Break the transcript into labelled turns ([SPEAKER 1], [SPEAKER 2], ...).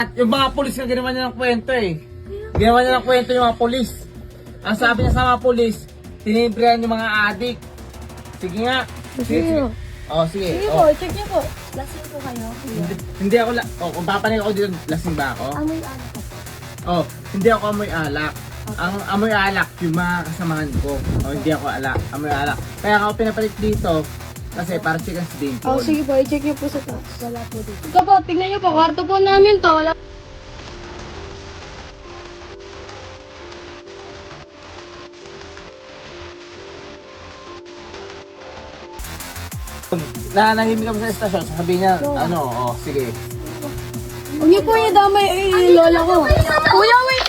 [SPEAKER 1] At yung mga polis nga ginawa niya ng kwento eh. Ginawa niya ng kwento yung mga polis. Ang sabi niya sa mga polis, tinibrihan yung mga adik. Sige nga. Sige. Oh, sige.
[SPEAKER 2] Sige
[SPEAKER 1] Oh.
[SPEAKER 2] po, check niyo po. Lasing po kayo.
[SPEAKER 1] Hindi ako, kung papanig ako dito, lasing ba ako?
[SPEAKER 2] Amoy ano po.
[SPEAKER 1] Oh, hindi ako amoy alak. Ang amoy alak, yung mga kasamahan ko. Oh, hindi ako amoy alak. Kaya ako pinapalit dito, kasi para chicken din po.
[SPEAKER 2] Oh, sige po, i-check niyo po sa taas. Wala po dito. Ito po, tignan niyo po, kwarto po namin to. Wala.
[SPEAKER 1] Nanahimik kami sa estasyon, sasabihin niya, ano, oh, sige.
[SPEAKER 2] Huwag niyo po yung damay, lola ko. Kuya, wait